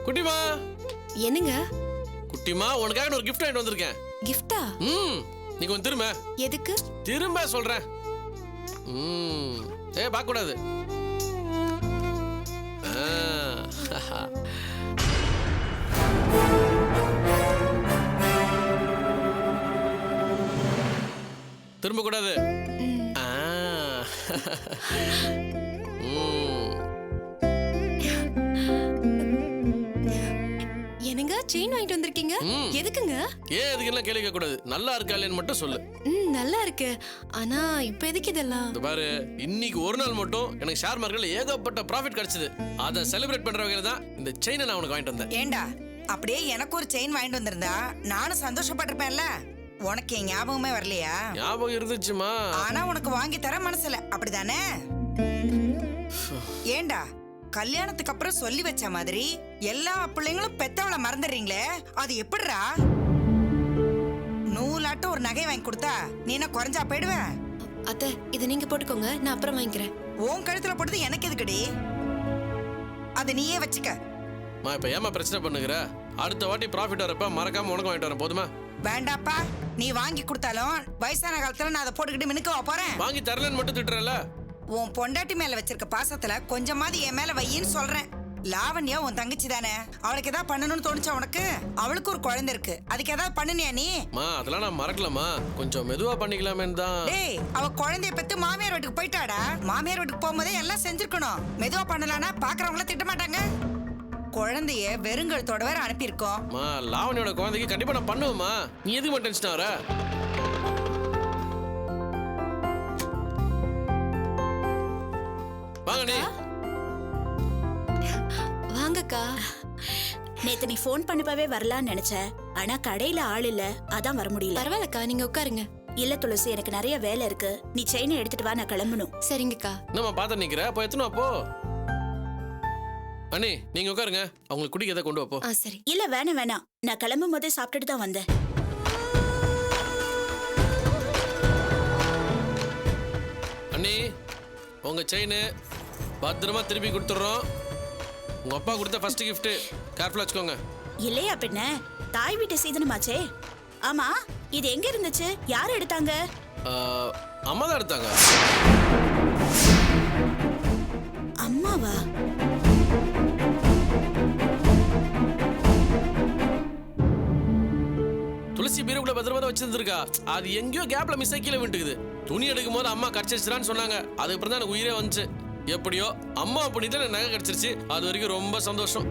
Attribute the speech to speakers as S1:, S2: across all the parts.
S1: குட்டிமா.
S2: என்னங்க?
S1: குட்டிமா, உனக்காக ஒரு gift வாங்கிட்டு வந்திருக்கேன்.
S2: கிஃப்டா?
S1: நீ கொஞ்சம் திரும்ப.
S2: எதுக்கு?
S1: திரும்ப சொல்றேன். பார்க்க கூடாது. திரும்ப கூடாது.
S2: என்னங்க செயின் வாங்கிட்டு வந்திருக்கீங்க? எதுக்குங்க?
S1: ஏன் எதுக்கெல்லாம் கேள்வி கேட்க கூடாது. நல்லா இருக்கா இல்லைன்னு மட்டும் சொல்லு.
S2: நல்லா இருக்கு. ஆனா இப்போ எதுக்கு இதெல்லாம்?
S1: இந்த பாரு, இன்னைக்கு ஒரு நாள் மட்டும் எனக்கு ஷேர் மார்க்கெட்ல ஏகப்பட்ட ப்ராஃபிட் கிடைச்சது. அதை செலிப்ரேட் பண்ற வகையில தான் இந்த செயினை நான் உனக்கு வாங்கிட்டு வந்தேன்.
S3: ஏண்டா, அப்படியே எனக்கு ஒரு செயின் வாங்கிட்டு வந்திருந்தா நானும் சந்தோஷப்பட்டிருப்பேன்ல. உனக்கு என் ஞாபகமே வரலையா?
S1: ஞாபகம் இருந்துச்சுமா.
S3: ஆனா உனக்கு வாங்கி தர மனசுல, அப்படிதானே? ஏண்டா, கல்யாணத்துக்கு அப்புறம் சொல்லி வச்ச மாதிரி எல்லா பிள்ளைங்களும் பெத்தவளை மறந்துடுறீங்களே, அது எப்படிடா? நூலாட்டம் ஒரு நகை வாங்கி கொடுத்தா நீ என்ன குறைஞ்சா போயிடுவ?
S2: அத்தை, இதை நீங்க போட்டுக்கோங்க, நான் அப்புறம் வாங்கிக்கிறேன்.
S3: உன் கழுத்துல போட்டது எனக்கு எதுக்குடி? அதை நீயே வச்சுக்க.
S1: இப்ப ஏமா பிரச்சனை பண்ணுகிற? அடுத்த வாட்டி ப்ராஃபிட் வரப்ப மறக்காம உனக்கு வாங்கிட்டு வரேன், போதுமா?
S3: வேண்டாப்பா, நீ வாங்கி கொடுத்தாலும் வயசான காலத்துல நான் அதை போட்டுக்கிட்டு மினுக்க போறேன்.
S1: வாங்கி தரலன்னு மட்டும் திட்டுறல.
S3: உன் பொண்டாட்டி மேல வச்சிருக்க பாசத்துல கொஞ்சமாவது என் மேல வையின்னு சொல்றேன். லாவண்யா உன் தங்கச்சி தானே, அவளுக்கு ஏதாவது பண்ணணும்னு தோணுச்சா உனக்கு? அவளுக்கு ஒரு குழந்தை இருக்கு, அதுக்கு ஏதாவது பண்ணுனியா நீ?
S1: அதெல்லாம் நான் மறக்கலாமா, கொஞ்சம் மெதுவா பண்ணிக்கலாமேன்னு தான்.
S3: டேய், அவ குழந்தைய பெத்து மாமியார் வீட்டுக்கு போயிட்டாடா. மாமியார் வீட்டுக்கு போகும்போதே எல்லாம் செஞ்சிருக்கணும். மெதுவா பண்ணலானா பாக்குறவங்கள திட்ட மாட்டாங்க. குழந்தைய வெறுங்கழுத்தோட வேற அனுப்பியிருக்கோம்.
S1: லாவணியோட குழந்தைக்கு கண்டிப்பா நான் பண்ணுவேமா. நீ எதுக்கு டென்ஷன் ஆற? வாங்க நீ.
S2: வாங்கக்கா.
S4: நேத்து நீ போன் பண்ணப்பவே வரலான்னு நினைச்ச, ஆனா கடையில ஆள் இல்ல, அதான் வர முடியல.
S2: பரவாயில்லக்கா, நீங்க உட்காருங்க.
S4: இல்ல துளசி, எனக்கு நிறைய வேலை இருக்கு. நீ செயினை எடுத்துட்டு வா, நான் கிளம்பணும்.
S2: சரிங்கக்கா.
S1: நம்ம பார்த்து நிக்கிற, அப்போ எத்தனை அப்போ? அண்ணி, நீங்க உட்காருங்க, அவங்களுக்கு குடிக்க எதை கொண்டு வைப்போம்.
S2: சரி.
S4: இல்ல வேணாம் வேணாம், நான் கிளம்பும் போதே சாப்பிட்டுட்டு தான் வந்தேன்.
S1: அண்ணி, உங்க செயின் பத்திரமா திருப்பி கொடுத்துறோம். உங்க அப்பா கொடுத்த ஃபர்ஸ்ட் கிஃப்ட், கேர்ஃபுல்லா வச்சுக்கோங்க.
S4: இல்லையா பின்ன, தாய் வீட்டு சீதனமாச்சே. ஆமா, இது எங்க இருந்துச்சு? யார் எடுத்தாங்க?
S1: அம்மா தான் எடுத்தாங்க.
S4: அம்மாவா?
S1: துளசி பீரோக்குள்ள பத்திரமா தான் வச்சிருந்திருக்கா. அது எங்கேயோ கேப்ல மிஸ் ஆகி கீழே விட்டுக்குது. துணி எடுக்கும் போது அம்மா கடிச்சிருச்சான்னு சொன்னாங்க. அதுக்கப்புறம் தான் எனக்கு உயிரே வந்துச்சு. எப்படியோ அம்மா பண்ணிட்டு எனக்கு நகை கிடைச்சிருச்சு. அது வரைக்கும் ரொம்ப சந்தோஷம்.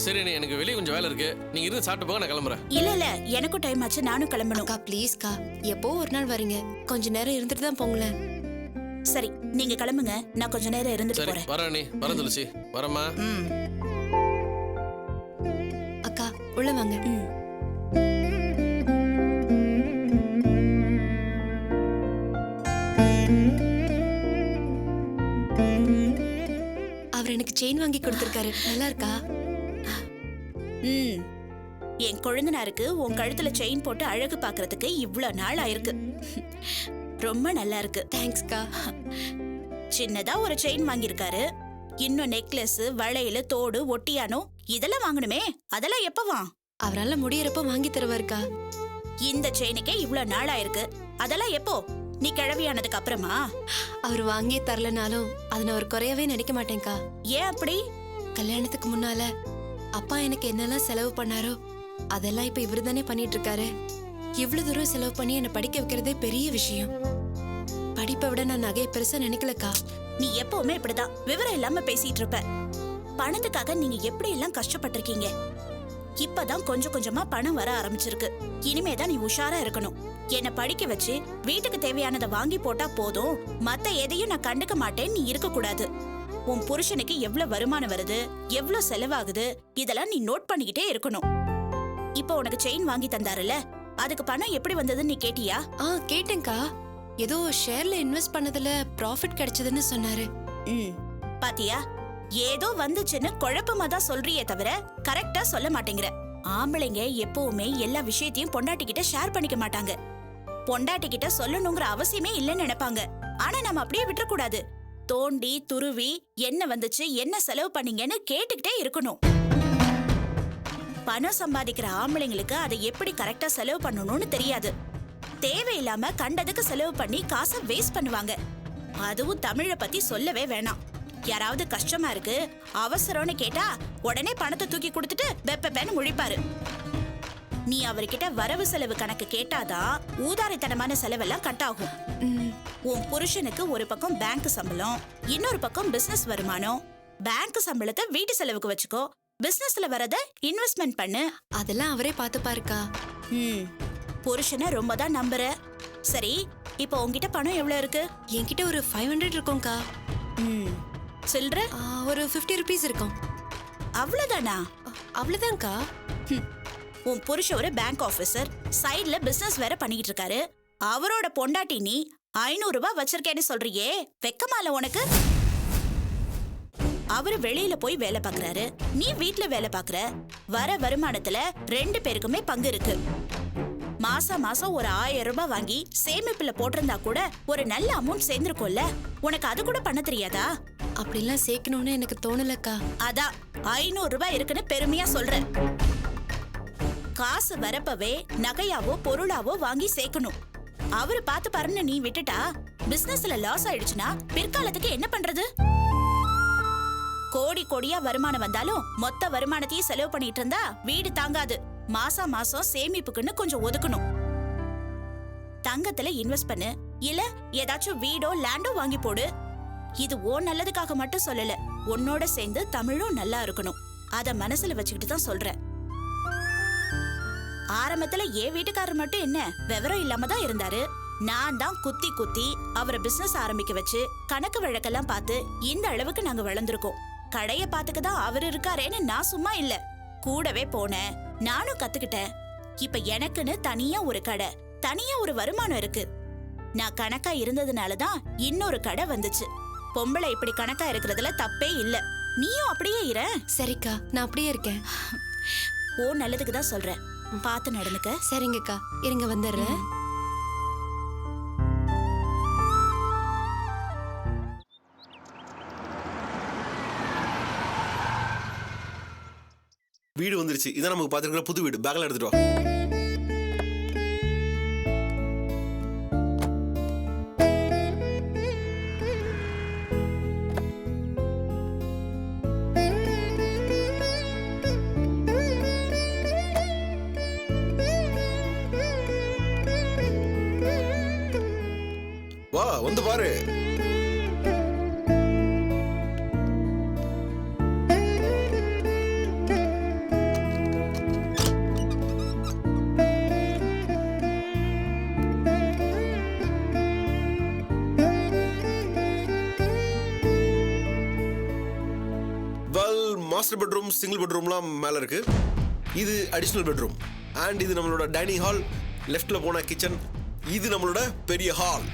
S1: சரி, எனக்கு வெளியே கொஞ்சம் வேலை இருக்கு, நீங்க இருந்து சாப்பிட்டு போக, நான் கிளம்புறேன்.
S4: இல்ல இல்ல, எனக்கும் டைம் ஆச்சு, நானும் கிளம்பணும்.
S2: அக்கா ப்ளீஸ்க்கா, எப்போ ஒரு நாள் வரீங்க, கொஞ்ச நேரம் இருந்துட்டு தான் போங்களேன்.
S4: சரி, நீங்க கிளம்புங்க, நான் கொஞ்ச நேரம் இருந்துட்டு போறேன்.
S1: வரேன் நீ, வரேன் துளசி, வரேம்மா.
S2: அக்கா உள்ள வாங்க. அவர் எனக்கு செயின் வாங்கி கொடுத்திருக்காரு, நல்லா இருக்கா?
S4: என் கொழுந்தனாருக்கு உன் கழுத்துல செயின் போட்டு அழகு பாக்குறதுக்கு இவ்வளவு நாள் ஆயிருக்கு. ரொம்ப நல்லா இருக்கு.
S2: தேங்க்ஸ்க்கா.
S4: சின்னதா ஒரு செயின் வாங்கியிருக்காரு, இன்னும் நெக்லஸ், வளையல், தோடு, ஒட்டியானம் இதெல்லாம் வாங்கணுமே, அதெல்லாம் எப்பவா?
S2: அவரால முடியறப்ப வாங்கி தருவாருக்கா.
S4: இந்த செயினுக்கே இவ்வளவு நாள் ஆயிருக்கு, அதெல்லாம் எப்போ? நீ கிழவியானதுக்கு அப்புறமா?
S2: அவர் வாங்கியே தரலனாலும் அதை நான் ஒரு குறையவே நினைக்க மாட்டேன்க்கா.
S4: ஏன் அப்படி?
S2: கல்யாணத்துக்கு முன்னால அப்பா எனக்கு என்னெல்லாம் செலவு பண்ணாரோ அதெல்லாம் இப்ப இவரு தானே பண்ணிட்டு இருக்காரு. இவ்வளவு தூரம் செலவு பண்ணி என்னை படிக்க வைக்கிறதே பெரிய விஷயம். படிப்பை விட நான் நகையை பெருசா நினைக்கலக்கா.
S4: நீ எப்பவுமே இப்படிதான் விவரம் இல்லாம பேசிட்டு இருப்ப. பணத்துக்காக நீங்க எப்படி எல்லாம் கஷ்டப்பட்டிருக்கீங்க. இப்பதான் கொஞ்சம் கொஞ்சமா பணம் வர ஆரம்பிச்சிருக்கு. இனிமேதான் நீ உஷாரா இருக்கணும். என்ன படிக்க வச்சு வீட்டுக்கு தேவையானதை வாங்கி போட்டா போதும், மத்த எதையும் நான் கண்டுக்க மாட்டேன்னு நீ இருக்க கூடாது. உன் புருஷனுக்கு எவ்வளவு வருமானம் வருது, எவ்வளவு செலவாகுது, இதெல்லாம் நீ நோட் பண்ணிக்கிட்டே இருக்கணும். இப்போ உனக்கு செயின் வாங்கி தந்தாருல, அதுக்கு பணம் எப்படி வந்ததுன்னு நீ கேட்டியா?
S2: கேட்டேன்க்கா. ஏதோ ஷேர்ல இன்வெஸ்ட் பண்ணதுல ப்ராஃபிட் கிடைச்சதுன்னு சொன்னாரு.
S4: பாத்தியா, ஏதோ வந்துச்சுன்னு குழப்பமா தான் சொல்றியே தவிர கரெக்டா சொல்ல மாட்டேங்கிற. ஆம்பளைங்க எப்பவுமே எல்லா விஷயத்தையும் பொண்டாட்டிக்கிட்ட ஷேர் பண்ணிக்க மாட்டாங்க. பொண்டாட்டிக்கிட்ட சொல்லணுங்கிற அவசியமே இல்லைன்னு நினைப்பாங்க. ஆனா நம்ம அப்படியே விட்டுற கூடாது. தோண்டி துருவி என்ன வந்துச்சு என்ன செலவு பண்ணீங்கன்னு கேட்டுக்கிட்டே இருக்கணும். பணம் சம்பாதிக்கிற ஆம்பளைங்களுக்கு அதை எப்படி கரெக்டா செலவு பண்ணணும்னு தெரியாது. தேவையில்லாம கண்டதுக்கு செலவு பண்ணி காசை வேஸ்ட் பண்ணுவாங்க. அதுவும் தமிழை பத்தி சொல்லவே வேணாம். யாராவது கஷ்டமா இருக்கு அவசரம்னு கேட்டா உடனே பணத்தை தூக்கி கொடுத்துட்டு வெப்பன்னு முழிப்பாரு. நீ அவர்கிட்ட வரவு செலவு கணக்கு கேட்டாதான் ஊதாரித்தனமான செலவெல்லாம் கட் ஆகும். உன் புருஷனுக்கு ஒரு பக்கம் பேங்க் சம்பளம், இன்னொரு பக்கம் பிசினஸ் வருமானம். பேங்க் சம்பளத்தை வீட்டு செலவுக்கு வச்சுக்கோ, பிசினஸ்ல வரத இன்வெஸ்ட்மெண்ட் பண்ணு.
S2: அதெல்லாம் அவரே பாத்துப்பாருக்கா.
S4: புருஷனை ரொம்ப தான் நம்புற. சரி, இப்போ உன்கிட்ட பணம் எவ்வளவு இருக்கு?
S2: என்கிட்ட ஒரு 500 இருக்கும்க்கா.
S4: சில்ற
S2: ஒரு 50 rupees இருக்கும்.
S4: அவ்வளவுதானா?
S2: அவ்வளவுதான்க்கா.
S4: உன் புருஷன் ஒரு பேங்க் ஆபீசர், சைடுல பிசினஸ் வேற பண்ணிட்டு இருக்காரு. அவரோட பொண்டாட்டி நீ 500 ரூபாய் வச்சிருக்கேன்னு சொல்றியே, வெக்கமால உனக்கு? அவரு வெளியில போய் வேலை பாக்குறாரு, நீ வீட்டுல வேலை பாக்குற. வர வருமானத்துல 2 பேருக்குமே பங்கு இருக்கு. மாசம் மாசம் ஒரு 1000 ரூபாய் வாங்கி சேமிப்புல போட்டிருந்தா கூட ஒரு நல்ல அமௌண்ட் சேர்ந்திருக்கும்ல. உனக்கு அது கூட பண்ண தெரியாதா?
S2: அப்படிலாம் சேர்க்கணும்னு எனக்கு தோணலக்கா.
S4: அதான் 500 ரூபாய் இருக்குன்னு பெருமையா சொல்ற. காசு வரப்பவே நகையாவோ பொருளாவோ வாங்கி சேர்க்கணும். அவரு பார்த்து பாருன்னு நீ விட்டுட்டா பிசினஸ்ல லாஸ் ஆயிடுச்சுன்னா பிற்காலத்துக்கு என்ன பண்றது? கோடி கோடியா வருமானம் வந்தாலும் மொத்த வருமானத்தையும் செலவு பண்ணிட்டு இருந்தா வீடு தாங்காது. மாசம் மாசம் சேமிப்புக்குன்னு கொஞ்சம் ஒதுக்கணும். தங்கத்துல இன்வெஸ்ட் பண்ணு, இல்ல ஏதாச்சும் வீடோ லேண்டோ வாங்கி போடு. இது ஓ நல்லதுக்காக மட்டும் சொல்லல, உன்னோட சேர்ந்து தமிழும் நல்லா இருக்கணும். அத மனசுல வச்சுக்கிட்டு தான் சொல்றேன். ஆரம்பத்துல என் வீட்டுக்காரர் மட்டும் என்ன விவரம் இல்லாம தான் இருந்தாரு. நான் தான் குத்தி குத்தி அவரை பிசினஸ் ஆரம்பிக்க வச்சு கணக்கு வழக்கெல்லாம் பார்த்து இந்த அளவுக்கு நாங்க வளர்ந்துருக்கோம். கடைய பாத்துக்கதான் அவர் இருக்காரேன்னு நான் சும்மா இல்ல, கூடவே போனேன். நானும் கத்துக்கிட்டேன். இப்ப எனக்குன்னு தனியா ஒரு கடை, தனியா ஒரு வருமானம் இருக்கு. நான் கணக்கா இருந்ததுனாலதான் இன்னொரு கடை வந்துச்சு. பொம்பளை இப்படி கணக்கா இருக்கிறதுல தப்பே இல்ல. நீயும் அப்படியே இரு.
S2: சரிக்கா, நான் அப்படியே இருக்கேன்.
S4: ஓ நல்லதுக்கு தான் சொல்றேன், பார்த்து நடந்துக்க.
S2: சரிங்கக்கா, இருங்க வந்துடுறேன்.
S5: வீடு வந்துருச்சு. இதான் நமக்கு பார்த்துருக்கிற புது வீடு. பேக்ல எடுத்துட்டு வா. வா, வந்து பாரு. மாஸ்டர் பெட்ரூம், சிங்கிள் பெட்ரூம்லாம் மேல இருக்கு. இது அடிஷனல் பெட்ரூம். அண்ட் இது நம்மளோட டைனிங் ஹால். லெஃப்ட்ல போன கிச்சன். இது நம்மளோட பெரிய ஹால்.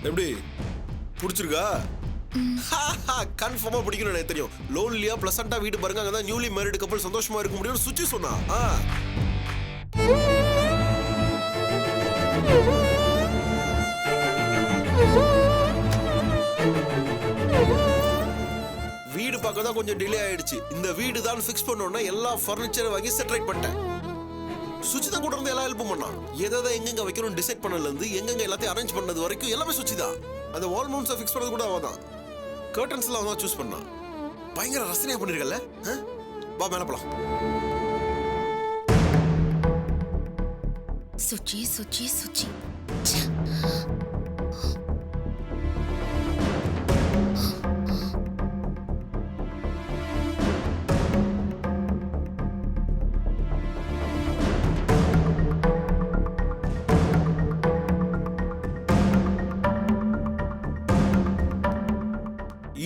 S5: எப்படி பிடிச்சிருக்கா? கன்ஃபார்மா பிடிக்கணும், எனக்கு தெரியும். லோன்லியா பிளசண்டா வீடு பாருங்க. அங்கதான் நியூலி மேரிட் கப்பல் சந்தோஷமா இருக்க முடியும்னு சுச்சி சொன்னா. வீடு பார்க்க தான் கொஞ்சம் டிலே ஆயிடுச்சு. இந்த வீடு தான் ஃபிக்ஸ் பண்ணோம்னா எல்லா ஃபர்னிச்சரை வாங்கி செட்டரைட் பண்ணிட்டேன். சுச்சி தான் கூட இருந்து எல்லா ஹெல்ப்பும் பண்ணா. எதை எங்கெங்க வைக்கணும் டிசைட் பண்ணல இருந்து எங்கெங்க எல்லாத்தையும் அரேஞ்ச் பண்ணது வரைக்கும் எல்லாமே சுச்சி தான். அந்த வால் மவுண்ட்ஸை ஃபிக்ஸ் பண்ணது கூட அவன் தான். கர்டன்ஸ் எல்லாம் அவன் தான் சூஸ் பண்ணா. பயங்கர ரசனையா பண்ணிருக்கல. வா மேல போலாம்.
S2: சுச்சி சுச்சி சுச்சி.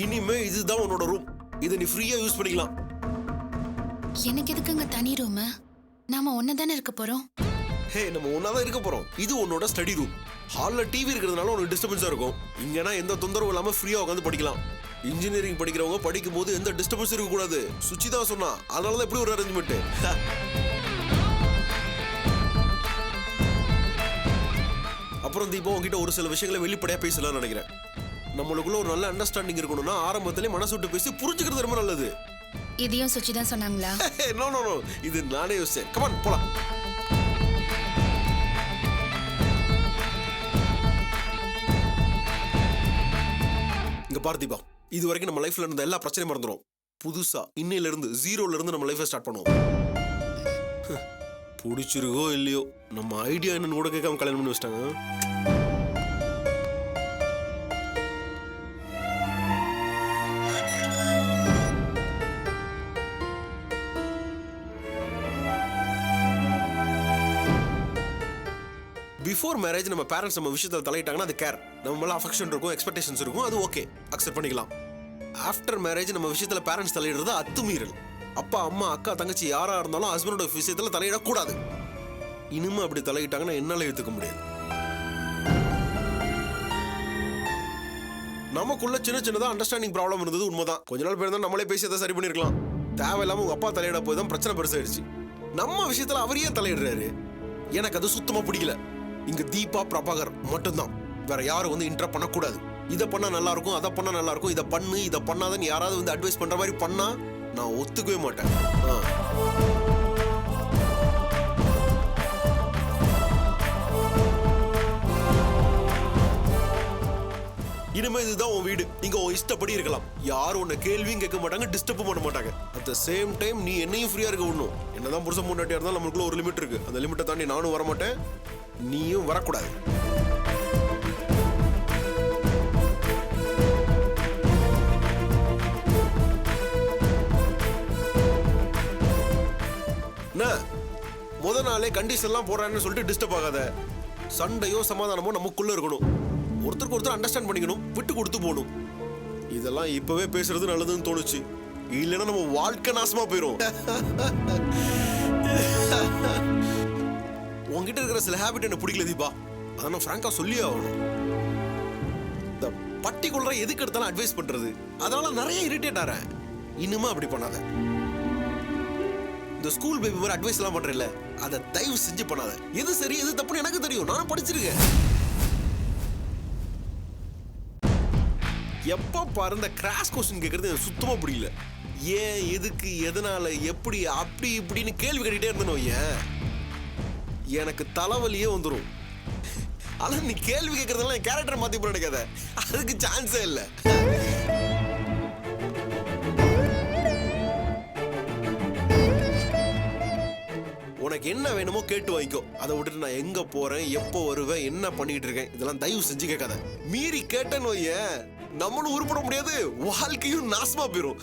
S5: இனிமே இதுதான் உன்னோட ரூம். இதை நீ ஃப்ரீயா யூஸ் பண்ணிக்கலாம்.
S6: எனக்கு எதுக்குங்க தனி ரூம்? நாம ஒன்னதானே இருக்க போறோம்.
S5: ஹே, நம்ம ஒன்னாதான் இருக்க போறோம். இது உன்னோட ஸ்டடி ரூம். ஹால்ல டிவி இருக்கிறதுனால உனக்கு டிஸ்டர்பன்ஸா இருக்கும். இங்கன்னா எந்த தொந்தரவும் இல்லாம ஃப்ரீயா உட்காந்து படிக்கலாம். இன்ஜினியரிங் படிக்கிறவங்க படிக்கும் போது எந்த டிஸ்டர்பன்ஸ் இருக்க கூடாது. சுச்சி தான் சொன்னா. அதனாலதான் எப்படி ஒரு அரேஞ்ச்மெண்ட். அப்புறம் தீபம் உங்ககிட்ட ஒரு சில விஷயங்களை வெளிப்படையா பேசலாம்னு நினைக்கிறேன். நம்மளுக்குள்ள ஒரு நல்ல அண்டர்ஸ்டாண்டிங் இருக்கணும்னா ஆரம்பத்திலே மனசு விட்டு பேசி புரிஞ்சுக்கிறது ரொம்ப நல்லது.
S6: இதையும் சுச்சி தான் சொன்னாங்களா?
S5: நோ நோ நோ, இது நானே யோசிச்சேன். கமான் போலாம். இங்க பாரு தீபா, இது வரைக்கும் நம்ம லைஃப்ல இருந்த எல்லா பிரச்சனையும் மறந்துடும். புதுசா இன்னையில இருந்து ஜீரோல இருந்து நம்ம லைஃபை ஸ்டார்ட் பண்ணுவோம். பிடிச்சிருக்கோ இல்லையோ நம்ம ஐடியா என்னன்னு கூட கேட்காம கல்யாணம் பண்ணி வச்சிட்டாங்க. பிஃபோர் மேரேஜ் நம்ம பேரண்ட்ஸ் நம்ம விஷயத்தில் தலையிட்டாங்கன்னா அது கேர், நம்ம மேல அஃபெக்ஷன் இருக்கும், எக்ஸ்பெக்டேஷன்ஸ் இருக்கும், அது ஓகே அக்செப்ட் பண்ணிக்கலாம். ஆஃப்டர் மேரேஜ் நம்ம விஷயத்துல பேரண்ட்ஸ் தலையிடுறது அத்துமீறல். அப்பா அம்மா அக்கா தங்கச்சி யாரா இருந்தாலும் ஹஸ்பண்டோட விஷயத்துல தலையிடக்கூடாது. இனிமே அப்படி தலையிட்டாங்கன்னா என்னால ஏத்துக்க முடியாது. நமக்குள்ள சின்ன சின்னதா அண்டர்ஸ்டாண்டிங் ப்ராப்ளம் இருந்தது உண்மைதான். கொஞ்ச நாள் பேர் தான் நம்மளே பேசி அதை சரி பண்ணிருக்கலாம். தேவையில்லாம உங்க அப்பா தலையிட போய் தான் பிரச்சனை பெருசாயிடுச்சு. நம்ம விஷயத்துல அவரையே தலையிடுறாரு. எனக்கு அது சுத்தமா பிடிக்கல. இங்க தீபா பிரபாகர் மட்டும்தான், வேற யாரும் வந்து இன்டரப்ட் பண்ணக்கூடாது. இதை பண்ணா நல்லா இருக்கும், அதை பண்ணா நல்லா இருக்கும், இதை பண்ணு இதை பண்ணாதன்னு யாராவது வந்து அட்வைஸ் பண்ற மாதிரி பண்ணா நான் ஒத்துக்கவே மாட்டேன். இனிமே இதுதான் உன் வீடு, இங்க உன் இஷ்டப்படி இருக்கலாம். யாரும் உன்னை கேள்வியும் கேட்க மாட்டாங்க, டிஸ்டர்ப் பண்ண மாட்டாங்க. அட் த சேம் டைம் நீ என்னையும் ஃப்ரீயா இருக்க விடணும். என்னதான் புருஷன் முன்னாடியா இருந்தாலும் நமக்குள்ள ஒரு லிமிட் இருக்கு. அந்த லிமிட்டை தாண்டி நானும் வர மாட்டேன், நீயும் வரக்கூடாது. முத நாளே கண்டிஷன் எல்லாம் போறான்னு சொல்லிட்டு டிஸ்டர்ப் ஆகாத. சண்டையோ சமாதானமோ நமக்குள்ள இருக்கணும். ஒருத்தருக்கு ஒருத்தர் அண்டர்ஸ்டாண்ட் பண்ணிக்கணும், விட்டு கொடுத்து போகணும். இதெல்லாம் இப்பவே பேசுறது நல்லதுன்னு தோணுச்சு. இல்லைன்னா நம்ம வாழ்க்கை நாசமா போயிரும். உங்ககிட்ட இருக்கிற சில ஹேபிட் எனக்கு பிடிக்கல தீபா, அதை நான் ஃப்ராங்கா சொல்லியே ஆகணும். இந்த பர்டிகுலரா எதுக்கு எடுத்தாலும் அட்வைஸ் பண்றது, அதனால நிறைய இரிட்டேட் ஆறேன். இனிமே அப்படி பண்ணாத. இந்த ஸ்கூல் பேபி மாதிரி அட்வைஸ் எல்லாம் பண்றேன்ல, அதை தயவு செஞ்சு பண்ணாத. எது சரி எது தப்புன்னு எனக்கு தெரியும், நானும் படிச்சிருக்கேன். எப்ப பாரு இந்த கிராஸ் கொஸ்டின் கேட்கறது எனக்கு சுத்தமா பிடிக்கல. ஏன் எதுக்கு எதனால எப்படி அப்படி இப்படின்னு கேள்வி கேட்டுட்டே இருந்தனும் ஏன் எனக்கு தலைவலியே வந்துடும். ஆனா நீ கேள்வி கேட்கறதெல்லாம் என் கேரக்டர் மாத்தி போட நினைக்காத, அதுக்கு சான்ஸே இல்லை. உனக்கு என்ன வேணுமோ கேட்டு வாங்கிக்கோ. அதை விட்டுட்டு நான் எங்க போறேன், எப்போ வருவேன், என்ன பண்ணிட்டு இருக்கேன், இதெல்லாம் தயவு செஞ்சு கேட்காத. மீறி கேட்டேன்னு வையேன், நம்மளும் உருப்பட முடியாது, வாழ்க்கையும் நாசமா போயிரும்.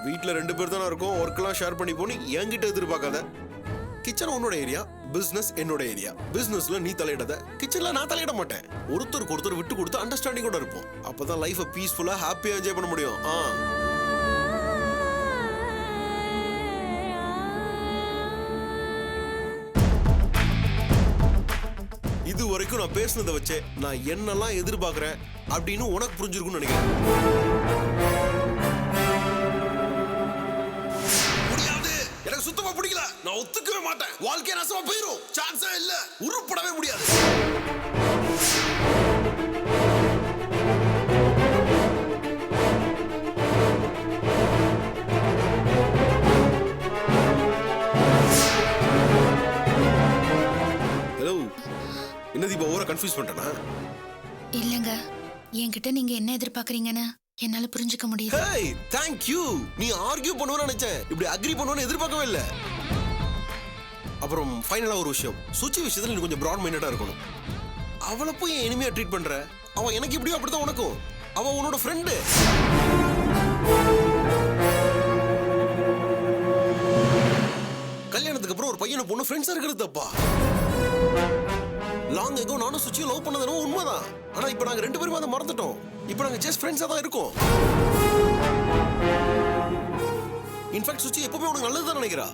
S5: வீட்டுல 2 பேர் தானே இருக்கோம், ஒர்க் எல்லாம் ஷேர் பண்ணி போனி என்கிட்ட எதிர்பார்க்காத. கிச்சன் உன்னோட ஏரியா, பிசினஸ் என்னோட ஏரியா. பிசினஸ்ல நீ தலையிடாத, கிச்சன்ல நான் தலையிட மாட்டேன். ஒருத்தருக்கு ஒருத்தர் விட்டு கொடுத்து அண்டர்ஸ்டாண்டிங் கூட இருப்போம். அப்பதான் லைஃபை பீஸ்ஃபுல்லா ஹாப்பியா என்ஜாய் பண்ண முடியும். இது வரைக்கும் நான் பேசுனதை வச்சே நான் என்னெல்லாம் எதிர்பார்க்கிறேன் அப்படின்னு உனக்கு புரிஞ்சிருக்கும்னு நினைக்கிறேன். முடியாது, எனக்கு சுத்தமா பிடிக்கல, நான் ஒத்துக்கவே மாட்டேன். வாழ்க்கை நாசமா போயிரும், சான்ஸே இல்ல, உருப்படவே முடியாது. ஹலோ, என்ன தீபா ஓவரா கன்ஃபியூஸ் பண்ணிட்டேனா?
S6: இல்லங்க, என்கிட்ட நீங்க என்ன எதிர்பார்க்கறீங்கன்னு என்னால புரிஞ்சுக்க முடியுது.
S5: Hey, thank you. நீ ஆர்கியூ பண்ணுவேன்னு நினைச்சேன், இப்படி அக்ரி பண்ணுவேன்னு எதிர்பார்க்கவே இல்லை. அப்புறம் ஃபைனலா ஒரு விஷயம், சுச்சி விஷயத்துல நீ கொஞ்சம் பிராட் மைண்டடா இருக்கணும். அவளை போய் என் எனிமையா ட்ரீட் பண்ற. அவன் எனக்கு எப்படியோ அப்படிதான் உனக்கும். அவன் உன்னோட ஃப்ரெண்டு. கல்யாணத்துக்கு அப்புறம் ஒரு பையனை பொண்ணு ஃப்ரெண்ட்ஸா இருக்கிறது தப்பா? லாங் எகோ நானும் சுச்சியும் லவ் பண்ணது உண்மைதான். ஆனா இப்ப நாங்க 2 பேரும் அதை மறந்துட்டோம். இப்ப நாங்க ஜஸ்ட் ஃப்ரெண்ட்ஸா தான் இருக்கோம். இன்ஃபேக்ட் சுச்சி எப்பவுமே உனக்கு நல்லது தான் நினைக்கிறா.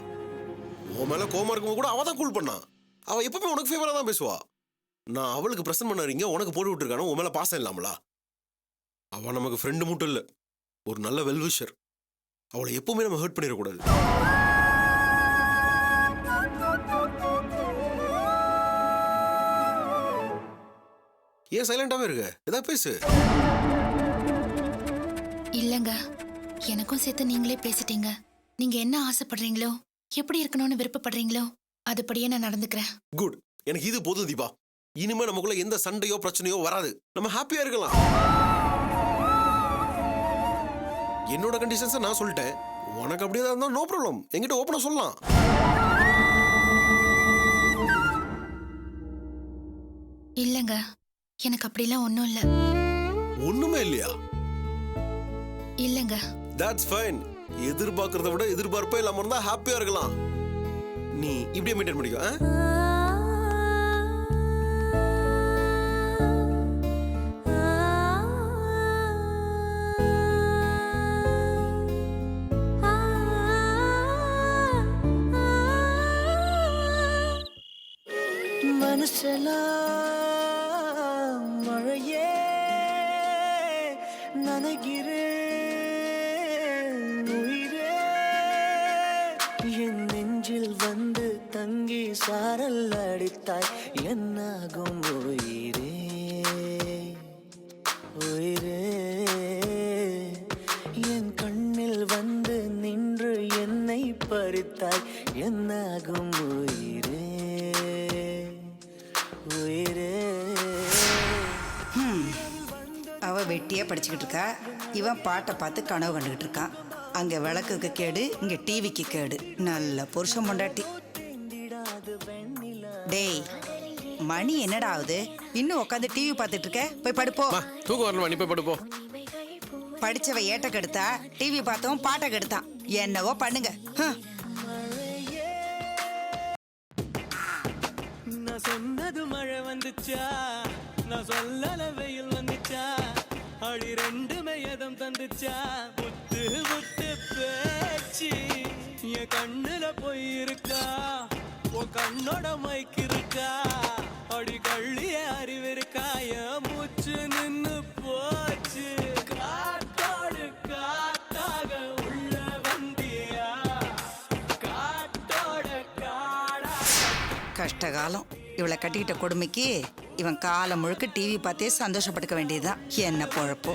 S5: உன் மேல கோமா இருக்கும்போது கூட அவ தான் கூல் பண்ணா. அவ எப்பவுமே உனக்கு ஃபேவரா தான் பேசுவா. நான் அவளுக்கு பிரசன்ட் பண்ணறீங்க, உனக்கு போட்டு விட்டுருக்கானோ உன் மேல பாசம் இல்லாமலா? அவ நமக்கு ஃப்ரெண்டு மட்டும் இல்ல, ஒரு நல்ல வெல்விஷர். அவளை எப்பவுமே நம்ம ஹர்ட் பண்ணிடக்கூடாது. ஏன் சைலண்டாவே இருக்க? ஏதாவது பேசு.
S6: இல்லங்க, எனக்கும் சேர்த்து நீங்களே பேசிட்டீங்க. நீங்க என்ன ஆசைப்படுறீங்களோ, எப்படி இருக்கணும்னு விருப்பப்படுறீங்களோ அதுபடியே நான் நடந்துக்கிறேன்.
S5: குட். எனக்கு இது போதும் தீபா. இனிமே நமக்குள்ள எந்த சண்டையோ பிரச்சனையோ வராது. நம்ம ஹாப்பியா இருக்கலாம். என்னோட கண்டிஷன்ஸை நான் சொல்லிட்டேன். உனக்கு அப்படியே இருந்தா நோ ப்ராப்ளம். என்கிட்ட ஓப்பனா சொல்லலாம்.
S6: இல்லங்க, எனக்கு அப்படிலாம் ஒன்றும் இல்லை.
S5: ஒண்ணுமே இல்லையா?
S6: இல்லங்க.
S5: That's fine. எதிர்பார்க்கறத விட எதிர்பார்ப்பே இல்லாம இருந்தா ஹாப்பியா இருக்கலாம். நீ இப்படியே மெயின்டைன் பண்ணிக்கோ.
S7: மனசெல்லாம் மழையே நனைகிறேன் உயிரே, என் நெஞ்சில் வந்து தங்கி சாரல் அடித்தாய் என்னாகும் உயிரே உயிரே, என் கண்ணில் வந்து நின்று என்னை பறித்தாய் என்னாகும் உயிரே உயிரே.
S3: அவ வெட்டியா படிச்சுக்கிட்டு இருக்கா, இவன் பாட்டை பார்த்து கனவு கண்டுகிட்டு இருக்கான். அங்க விளக்குக்கு கேடு, இங்க டிவிக்கு கேடு. நல்ல புருஷன் பொண்டாட்டி. டேய், மணி என்னடா ஆகுது? இன்னும் உட்காந்து டிவி பார்த்துட்டு இருக்க? போய் படுப்போ.
S1: தூக்கம் வரணும், நீ போய் படுப்போ.
S3: படிச்சவ ஏட்ட கெடுத்தா, டிவி பார்த்தவன் பாட்டை கெடுத்தான். என்னவோ பண்ணுங்க.
S7: நான் சொன்னது மழை வந்துச்சா, நான் சொல்லல வெயில் வந்துச்சா, அடி ரெண்டுமே எதம் தந்துச்சா, புத்து புத்து பேச்சு என் கண்ணுல போயிருக்கா, உன் கண்ணோட மைக்கு இருக்கா, அடி கள்ளிய அறிவு இருக்கா, என் மூச்சு நின்னு போச்சு, காத்தோடு காத்தாக உள்ள வந்தியா, காத்தோட காடா.
S3: கஷ்டகாலம். இவளை கட்டிக்கிட்ட கொடுமைக்கு இவன் காலம் முழுக்க டிவி பார்த்தே சந்தோஷப்பட்டுக்க வேண்டியதுதான். என்ன பொழப்போ.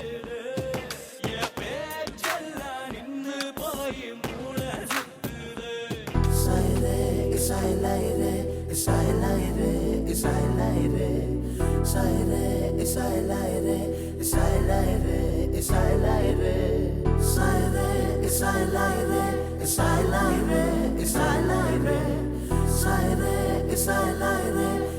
S7: It's I lie,